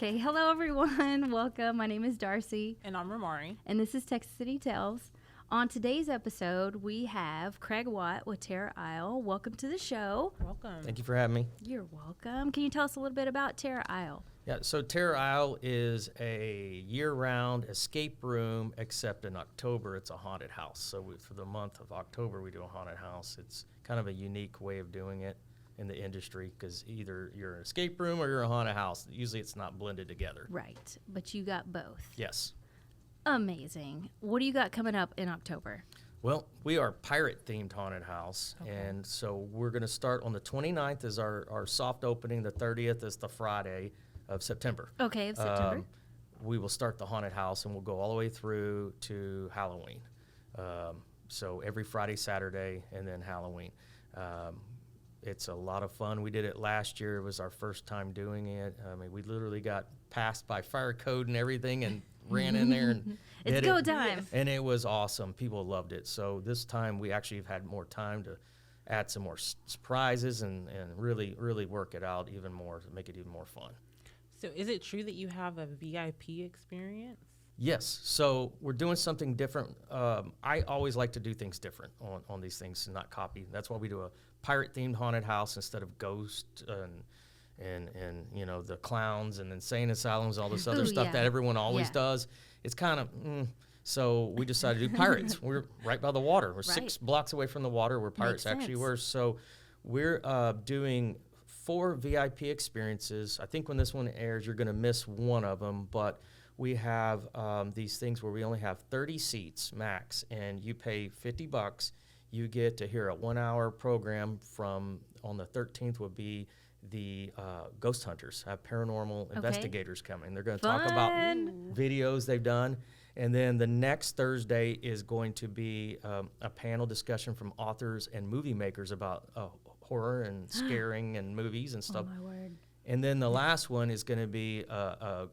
Okay, hello everyone. Welcome. My name is Darcy, And I'm Ramari. and this is Texas City Tales. On today's episode, we have Craig Watt with Terror Isle. Welcome to the show. Welcome. Thank you for having me. You're welcome. Can you tell us a little bit about Terror Isle? Yeah, so Terror Isle is a year-round escape room, except in October it's a haunted house. So for the month of October, we do a haunted house. It's kind of a unique way of doing it in the industry because either you're an escape room or you're a haunted house. Usually it's not blended together. Right, but you got both. Yes. Amazing. What do you got coming up in October? Well, we are pirate-themed haunted house, and so we're going to start on the 29th is our soft opening. The 30th is the Friday of September. Okay, of September. We will start the haunted house, and we'll go all the way through to Halloween. So every Friday, Saturday, and then Halloween. It's a lot of fun. We did it last year. It was our first time doing it. I mean, we literally got passed by fire code and everything and ran in there and It's did go it. time. And it was awesome. People loved it. So this time we actually have had more time to add some more surprises and really, really work it out even more to make it even more fun. So is it true that you have a VIP experience? Yes. So we're doing something different. I always like to do things different on these things and not copy. That's why we do a pirate-themed haunted house instead of ghost and you know, the clowns and insane asylums, all this other Ooh, stuff yeah. that everyone always Yeah. does. It's kind of, so we decided to do pirates. We're right by the water. We're 6 blocks away from the water where pirates Makes actually sense. were. So we're doing 4 VIP experiences. I think when this one airs, you're going to miss one of them, but we have these things where we only have 30 seats max, and you pay $50. You get to hear a 1-hour program from, on the 13th would be the ghost hunters, have paranormal investigators coming. They're going to talk about Fun. videos they've done. And then the next Thursday is going to be a panel discussion from authors and movie makers about horror and scaring and movies and stuff. Oh, my word. And then the last one is going to be a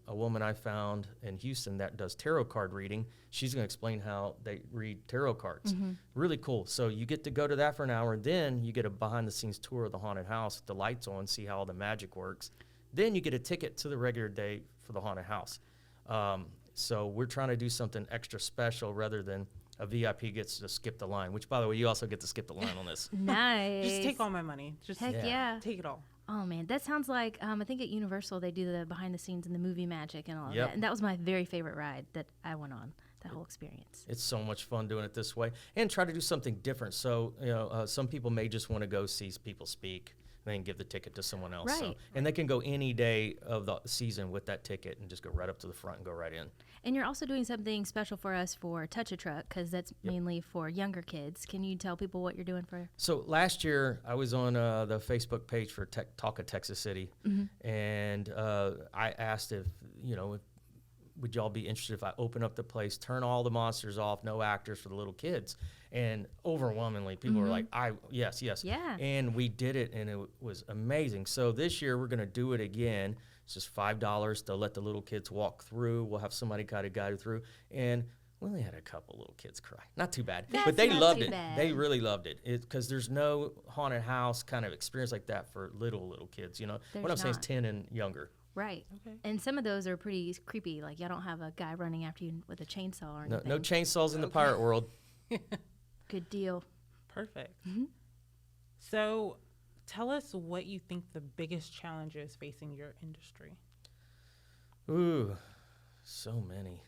woman I found in Houston that does tarot card reading. She's going to explain how they read tarot cards. Really cool. So you get to go to that for an hour, and then you get a behind-the-scenes tour of the haunted house with the lights on, see how all the magic works. Then you get a ticket to the regular day for the haunted house. So we're trying to do something extra special rather than a VIP gets to skip the line, which, by the way, you also get to skip the line on this. Nice. Just take all my money. Just Heck yeah. take it all. Oh man, that sounds like I think at Universal they do the behind the scenes and the movie magic and all of Yep. that. And that was my very favorite ride that I went on. That whole experience. It's so much fun doing it this way and try to do something different. So, you know, some people may just want to go see people speak and then give the ticket to someone else. So, Right. and they can go any day of the season with that ticket and just go right up to the front and go right in. And you're also doing something special for us for Touch a Truck because that's mainly for younger kids. Can you tell people what you're doing for? So last year I was on the Facebook page for Talk of Texas City, and I asked if, you know, would y'all be interested if I open up the place, turn all the monsters off, no actors for the little kids? And overwhelmingly, people were like, yes. Yeah. And we did it, and it was amazing. So this year, we're going to do it again. It's just $5 to let the little kids walk through. We'll have somebody kind of guide through. And we only had a couple little kids cry. Not too bad. That's but they not loved too it. bad. They really loved it. Because there's no haunted house kind of experience like that for little kids. You know, what I'm There's saying is not. 10 and younger. Right. Okay. And some of those are pretty creepy. Like y'all don't have a guy running after you with a chainsaw or No, anything. no chainsaws in the pirate world. Good deal. Perfect. So tell us what you think the biggest challenge is facing your industry. Ooh, so many.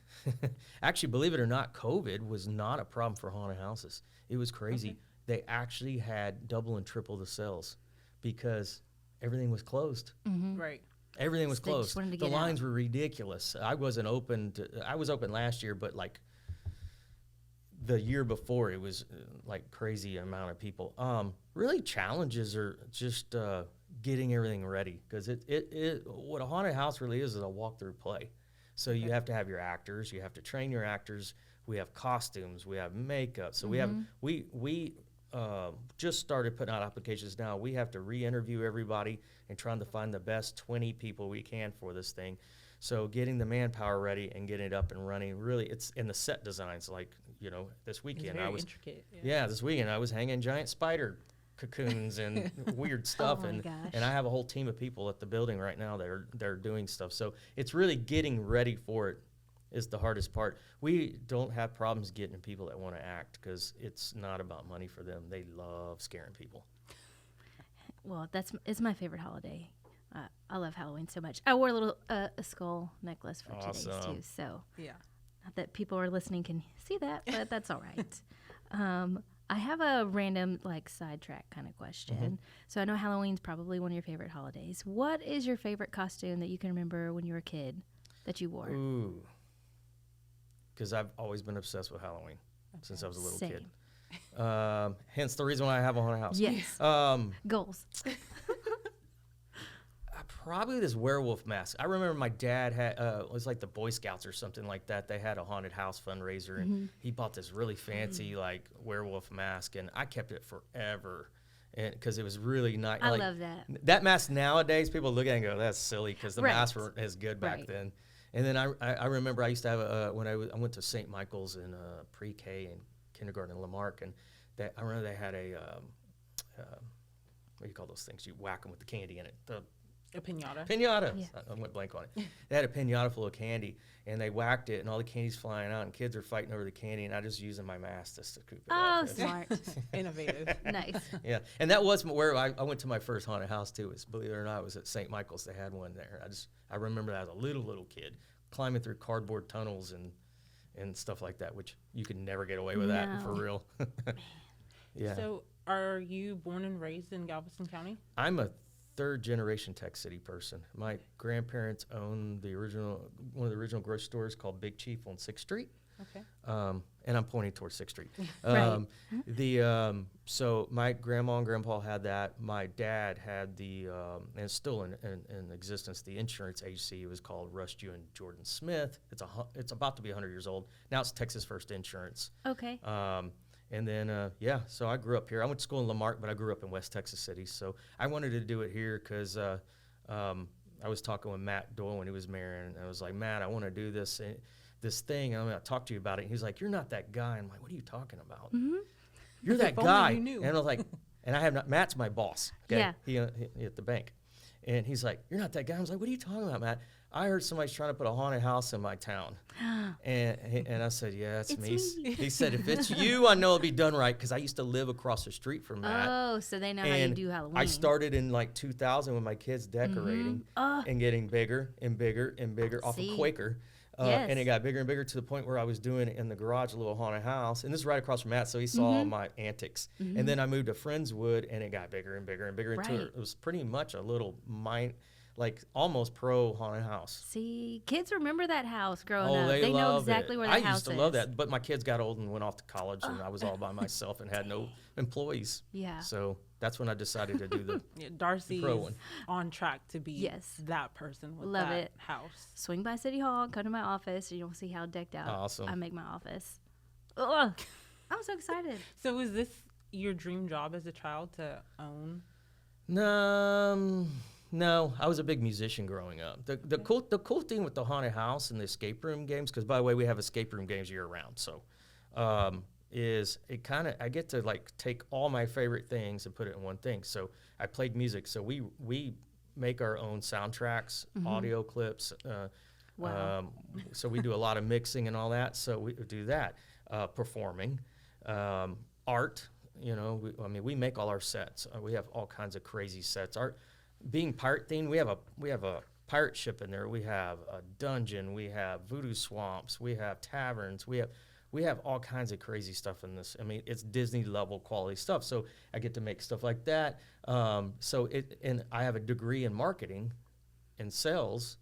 Actually, believe it or not, COVID was not a problem for haunted houses. It was crazy. Okay. They actually had double and triple the sales because everything was closed. Right. Everything was So they just closed. wanted to The get out. lines were ridiculous. I wasn't open. I was open last year, but like the year before, it was like crazy amount of people. Really, challenges are just getting everything ready because what a haunted house really is a walkthrough play. So you have to have your actors, you have to train your actors. We have costumes, we have makeup. So we just started putting out applications now. We have to re-interview everybody and trying to find the best 20 people we can for this thing. So getting the manpower ready and getting it up and running, really, it's in the set designs. Like, you know, this It's weekend very I was intricate. this weekend I was hanging giant spider cocoons and weird stuff. my and gosh. and I have a whole team of people at the building right now that are doing stuff. So it's really getting ready for it is the hardest part. We don't have problems getting people that want to act because it's not about money for them. They love scaring people. Well, it's my favorite holiday. I love Halloween so much. I wore a little a skull necklace for 2 days Awesome. too. So Yeah. not that people are listening can see that, but that's all right. I have a random like sidetrack kind of question. So I know Halloween's probably one of your favorite holidays. What is your favorite costume that you can remember when you were a kid that you wore? Ooh. Because I've always been obsessed with Halloween since I was a little Same. kid. Hence the reason why I have a haunted house. Yes. Goals. Probably this werewolf mask. I remember my dad had it was like the Boy Scouts or something like that. They had a haunted house fundraiser, and he bought this really fancy like werewolf mask, and I kept it forever, and because it was really nice. I like, love that. That mask nowadays, people look at it and go, "That's silly," because the Right. masks weren't as good back Right. then. And then I remember I used to have when I went to St. Michael's in pre-K and kindergarten in Lamarck, and I remember they had a what do you call those things? You whack them with the candy in it. A pinata. Pinata. Yeah. I went blank on it. They had a pinata full of candy, and they whacked it, and all the candy's flying out, and kids are fighting over the candy, and I just using my mask to scoop it Oh, up. smart. Innovative. Nice. Yeah, and that was where I went to my first haunted house too. Is believe it or not, it was at St. Michael's. They had one there. I remember that as a little kid climbing through cardboard tunnels and stuff like that, which you could never get away with that for No. real. Yeah, So, are you born and raised in Galveston County? I'm a third generation Tech City person. My grandparents owned one of the original grocery stores called Big Chief on 6th Street. Okay. And I'm pointing towards 6th Street. Right. So my grandma and grandpa had that. My dad had and it's still in existence, the insurance agency. It was called Rusty and Jordan Smith. It's about to be 100 years old. Now it's Texas First Insurance. Okay. And then, so I grew up here. I went to school in Lamarck, but I grew up in West Texas City. So I wanted to do it here because I was talking with Matt Doyle when he was mayor, and I was like, Matt, I want to do this thing, and I'm going to talk to you about it. And he's like, you're not that guy. I'm like, what are you talking about? You're that If only guy. you knew. And I was like, and I have not, Matt's my boss. Okay? Yeah. He at the bank. And he's like, you're not that guy. I was like, what are you talking about, Matt? I heard somebody's trying to put a haunted house in my town. And I said, yeah, it's me. me. He said, if it's you, I know it'll be done right, because I used to live across the street from Matt. Oh, so they know how you And do Halloween. I started in like 2000 with my kids decorating and getting bigger and bigger and bigger off See? of Quaker. Yes. And it got bigger and bigger to the point where I was doing it in the garage, a little haunted house. And this is right across from Matt, so he saw all my antics. And then I moved to Friendswood, and it got bigger and bigger and bigger until Right. it was pretty much a little like almost pro haunted house. See, kids remember that house growing Oh, up. They know love exactly it. where that I house used to is. love that, but my kids got old and went off to college, and I was all by myself and had no employees. Yeah. So that's when I decided to do the Yeah, Darcy pro is one. on track to be Yes. that person with Love that it. house. Swing by City Hall, come to my office, and you'll see how decked out Awesome. I make my office. Ugh. I'm so excited. So, is this your dream job as a child to own? No, I was a big musician growing up. The cool thing with the haunted house and the escape room games, because by the way, we have escape room games year round. So, is it I get to like take all my favorite things and put it in one thing. So I played music. So we make our own soundtracks, audio clips. Wow. So we do a lot of mixing and all that. So we do that. Performing, art. We make all our sets. We have all kinds of crazy sets. Being pirate themed, we have a pirate ship in there. We have a dungeon. We have voodoo swamps. We have taverns. We have all kinds of crazy stuff in this. I mean, it's Disney level quality stuff. So I get to make stuff like that. And I have a degree in marketing and sales.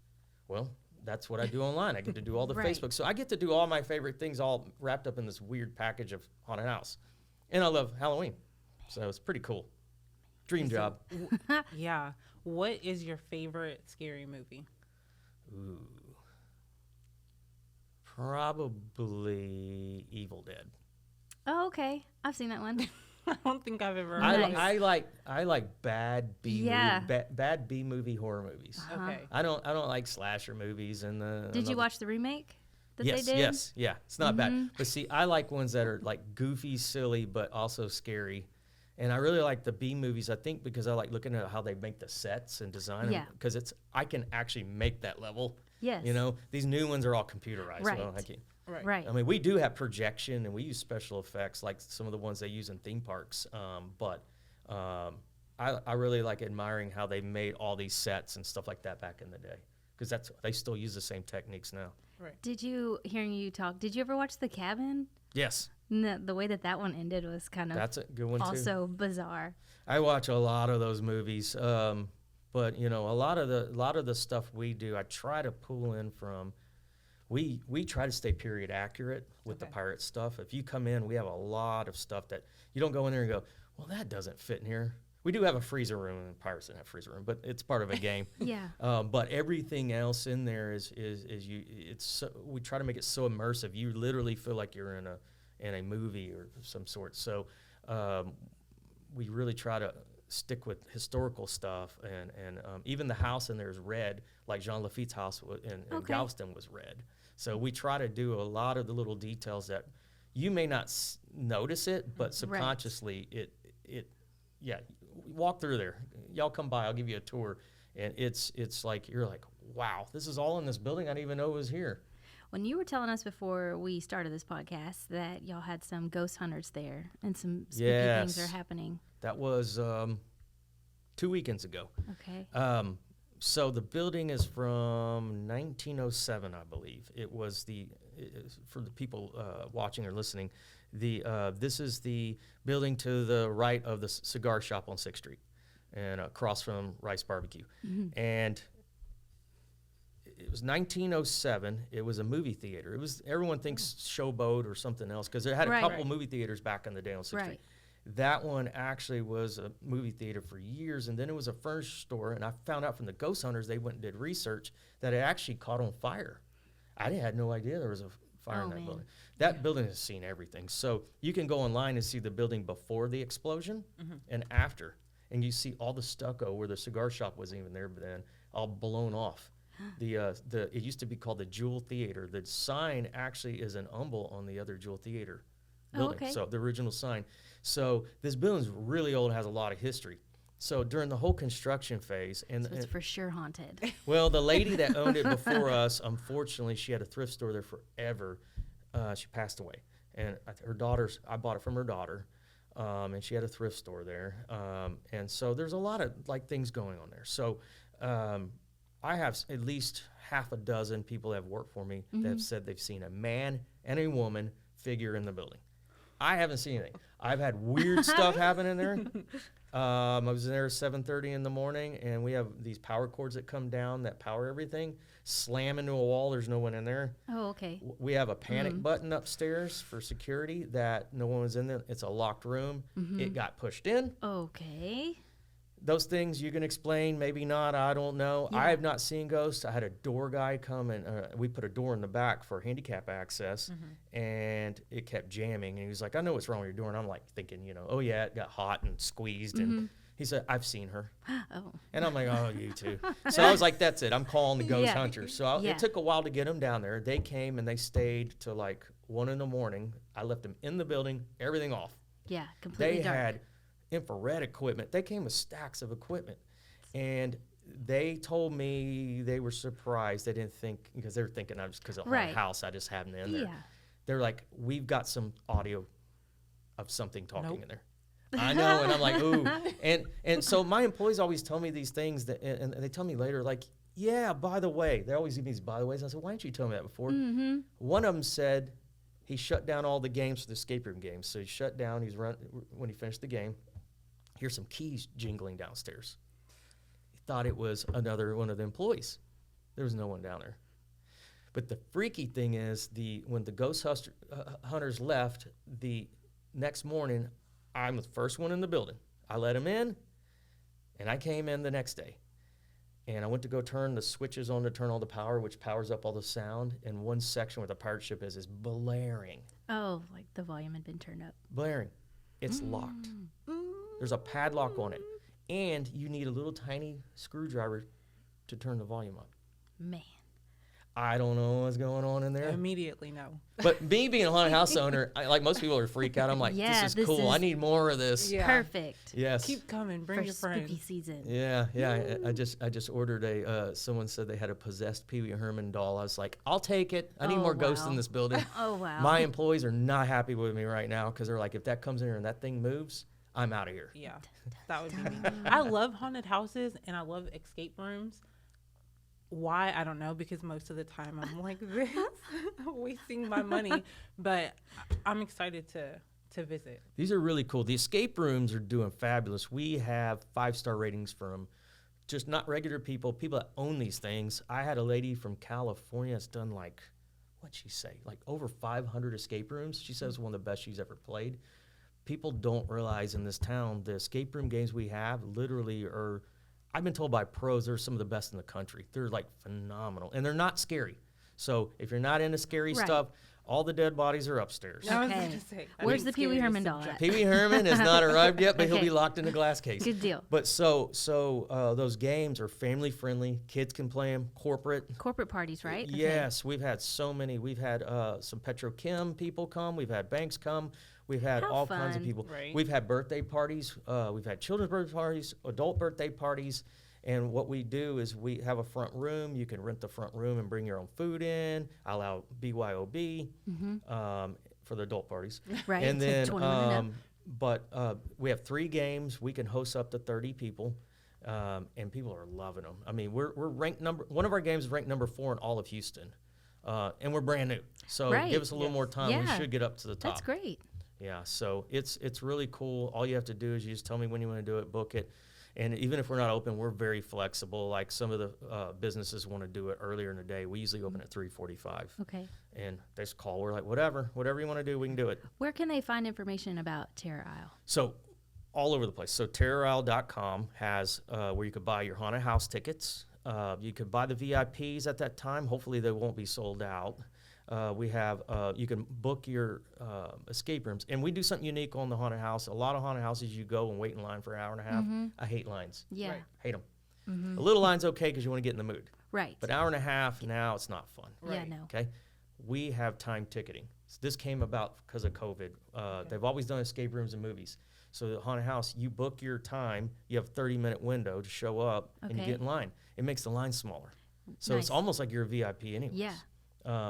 Well, that's what I do online. I get to do all the Right. Facebook. So I get to do all my favorite things all wrapped up in this weird package of haunted house. And I love Halloween. So it's pretty cool. Dream job. Yeah. What is your favorite scary movie? Ooh. Probably Evil Dead. Oh, okay. I've seen that one. I don't think I've ever. I, heard Nice. of I like bad B Yeah. bad B movie horror movies. it. Okay. I don't like slasher movies and the. Did you watch the remake that Yes, they did? yes, yeah. It's not bad. But see, I like ones that are like goofy, silly, but also scary. And I really like the B movies, I think, because I like looking at how they make the sets and design them. Yeah. Because I can actually make that level. Yes. You know, these new ones are all computerized. Right. Well, I can't. Right. Right. I mean, we do have projection and we use special effects like some of the ones they use in theme parks. I really like admiring how they made all these sets and stuff like that back in the day, because they still use the same techniques now. Right. Hearing you talk, did you ever watch The Cabin? Yes, The way that one ended was kind of that's a good one too. also bizarre. I watch a lot of those movies, but you know, a lot of the stuff we do, I try to pull in from. We try to stay period accurate with the Okay. pirate stuff. If you come in, we have a lot of stuff that you don't go in there and go, well, that doesn't fit in here. We do have a freezer room, and pirates don't have a freezer room, but it's part of a game. Yeah. But everything else in there we try to make it so immersive. You literally feel like you're in a movie or some sort. So we really try to stick with historical stuff, and even the house in there is red, like Jean Lafitte's house in Okay. Galveston was red. So we try to do a lot of the little details that you may not notice it, but subconsciously yeah, walk through there. Y'all come by, I'll give you a tour, and it's like you're like, wow, this is all in this building I didn't even know was here. When you were telling us before we started this podcast that y'all had some ghost hunters there and some spooky things are happening. That was 2 weekends ago. Okay. So the building is from 1907, I believe. It was for the people watching or listening, this is the building to the right of the cigar shop on 6th Street and across from Rice Barbecue. Mm-hmm. And it was 1907. It was a movie theater. Everyone thinks Showboat or something else because they had a Right. couple movie theaters back in the day on 6th Street. Right. That one actually was a movie theater for years, and then it was a furniture store, and I found out from the ghost hunters, they went and did research, that it actually caught on fire. I had no idea there was a fire in that man. building. That building has seen everything. So you can go online and see the building before the explosion and after, and you see all the stucco where the cigar shop wasn't even there then, all blown off. It used to be called the Jewel Theater. The sign actually is an umble on the other Jewel Theater building. okay. So the original sign. So this building's really old, has a lot of history. So during the whole construction phase, So it's for sure haunted. well, the lady that owned it before us, unfortunately, she had a thrift store there forever. She passed away, and I bought it from her daughter, and she had a thrift store there. And so there's a lot of things going on there. So I have at least half a dozen people that have worked for me that have said they've seen a man and a woman figure in the building. I haven't seen anything. I've had weird stuff happen in there. I was in there at 7:30 in the morning, and we have these power cords that come down that power everything. Slam into a wall. There's no one in there. Oh, okay. We have a panic button upstairs for security that no one was in there. It's a locked room. It got pushed in. Okay. Those things you can explain, maybe not. I don't know. Yeah. I have not seen ghosts. I had a door guy come and we put a door in the back for handicap access, and it kept jamming. And he was like, "I know what's wrong with your door." And I'm like thinking, oh yeah, it got hot and squeezed. And he said, "I've seen her." Oh. And I'm like, "Oh, you too." So I was like, "That's it. I'm calling the ghost Yeah. hunters." So Yeah. it took a while to get them down there. They came and they stayed till 1 in the morning. I left them in the building, everything off. Yeah, completely They dark. had infrared equipment. They came with stacks of equipment. And they told me they were surprised. They didn't think, because they were thinking I was because of the Right. house, I just had them in there. Yeah. They're like, "We've got some audio of something talking Nope. in there." I know, and I'm like, ooh. And so my employees always tell me these things, and they tell me later, yeah, by the way. They always give me these by the ways. I said, "Why didn't you tell me that before?" One of them said he shut down all the games for the escape room games. So he shut down, when he finished the game, here's some keys jingling downstairs. He thought it was another one of the employees. There was no one down there. But the freaky thing is, when the ghost hunters left, the next morning, I'm the first one in the building. I let them in, and I came in the next day. And I went to go turn the switches on to turn all the power, which powers up all the sound. And one section where the pirate ship is blaring. Oh, like the volume had been turned up. Blaring. It's locked. There's a padlock on it. And you need a little tiny screwdriver to turn the volume up. Man. I don't know what's going on in there. Immediately, no. But me being a haunted house owner, like most people are freak out. I'm like, Yeah, this is this cool. I is- need more of this. Yeah. Perfect Yes. Keep coming. Bring for your spooky friends. season. Yeah, yeah. I just ordered a. Someone said they had a possessed Pee Wee Herman doll. I was like, I'll take it. I need Oh, more ghosts in wow. this building. Oh wow. My employees are not happy with me right now because they're like, if that comes in here and that thing moves, I'm out of here. Yeah, that would be me. I love haunted houses and I love escape rooms. Why? I don't know, because most of the time I'm like this, wasting my money. But I'm excited to visit. These are really cool. The escape rooms are doing fabulous. We have 5-star ratings from just not regular people, people that own these things. I had a lady from California that's done like, what'd she say? Like over 500 escape rooms. She says one of the best she's ever played. People don't realize in this town, the escape room games we have literally are, I've been told by pros, they're some of the best in the country. They're like phenomenal and they're not scary. So if you're not into scary Right. stuff, all the dead bodies are upstairs. I was Okay. gonna say, I Where's think the Pee Wee scary is Herman doll at? subjective. Pee Wee Herman has not arrived yet, but he'll Okay. be locked in a glass case. Good deal. But those games are family friendly. Kids can play them. Corporate parties, right? Okay. Yes, we've had so many. We've had some Petrochem people come. We've had banks come. We've had How all kinds of fun. people. Right. We've had birthday parties. We've had children's birthday parties, adult birthday parties. And what we do is we have a front room. You can rent the front room and bring your own food in. I allow BYOB for the adult parties. Right. And so then, 21 and up. we have 3 games. We can host up to 30 people, and people are loving them. I mean, we're ranked one of our games is ranked number 4 in all of Houston, and we're brand new. So Right. give us a little Yes. more time. We Yeah. should get up to the top. That's great. Yeah, so it's really cool. All you have to do is you just tell me when you want to do it, book it. And even if we're not open, we're very flexible. Like some of the businesses want to do it earlier in the day. We usually open at 3:45, Okay. and they just call. We're like, whatever you want to do, we can do it. Where can they find information about Terror Isle? So all over the place. So terrorisle.com has where you could buy your haunted house tickets. You could buy the VIPs at that time. Hopefully they won't be sold out. We have you can book your escape rooms, and we do something unique on the haunted house. A lot of haunted houses you go and wait in line for an hour and a half. I hate lines. Yeah. Right. Hate them. A little line's okay because you want to get in the mood, Right. but hour and a half now it's not fun. Yeah, Right. no. Okay, we have time ticketing. So this came about because of COVID. They've always done escape rooms and movies. So the haunted house, you book your time. You have a 30-minute window to show up, and you Okay. get in line. It makes the line smaller. So Nice. it's almost like you're a VIP anyways. Yeah.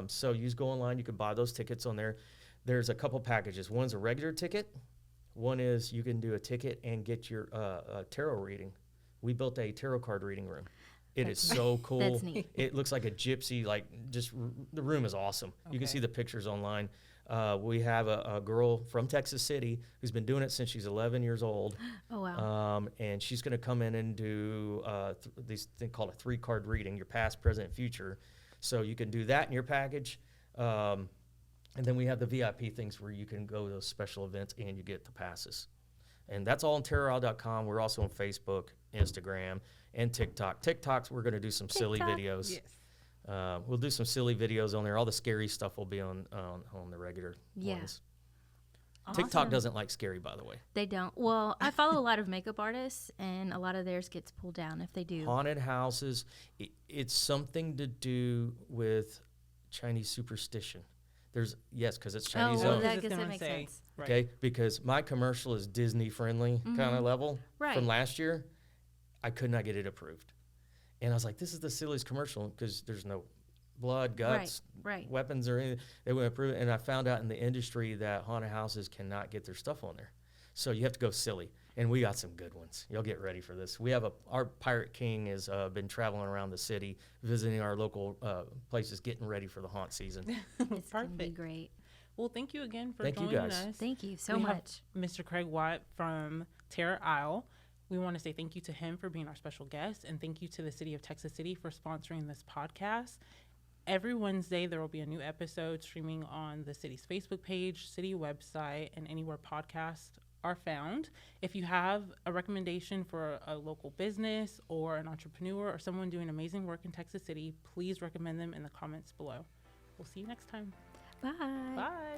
So you just go online. You can buy those tickets on there. There's a couple packages. One's a regular ticket. One is you can do a ticket and get your tarot reading. We built a tarot card reading room. It is so cool. That's neat. It looks like a gypsy, the room is awesome. You can Okay. see the pictures online. We have a girl from Texas City who's been doing it since she's 11 years old. Oh wow. And she's going to come in and do these thing called a 3-card reading, your past, present, future. So you can do that in your package. And then we have the VIP things where you can go to those special events and you get the passes. And that's all on terrorisle.com. We're also on Facebook, Instagram, and TikTok. TikTok's we're going to do some silly TikTok? videos. Yes. We'll do some silly videos on there. All the scary stuff will be on the regular Yeah. ones. TikTok Awesome. doesn't like scary, by the way. They don't. Well, I follow a lot of makeup artists, and a lot of theirs gets pulled down if they do. Haunted houses, it's something to do with Chinese superstition. Yes, because it's Chinese well, owned. that- I was guess just that gonna makes say, sense. right. Okay, because my commercial is Disney friendly kind of level Right. from last year. I could not get it approved, and I was like, "This is the silliest commercial because there's no blood, guts, Right. weapons, or anything." They wouldn't approve it, and I found out in the industry that haunted houses cannot get their stuff on there, so you have to go silly. And we got some good ones. You'll get ready for this. We have our Pirate King has been traveling around the city, visiting our local places, getting ready for the haunt season. It's gonna be Perfect. great. Well, thank you again for Thank you, joining guys. us. Thank you so We have much. Mr. Craig Watt from Terror Isle. We want to say thank you to him for being our special guest, and thank you to the City of Texas City for sponsoring this podcast. Every Wednesday, there will be a new episode streaming on the city's Facebook page, city website, and anywhere podcasts are found. If you have a recommendation for a local business or an entrepreneur or someone doing amazing work in Texas City, please recommend them in the comments below. We'll see you next time. Bye. Bye.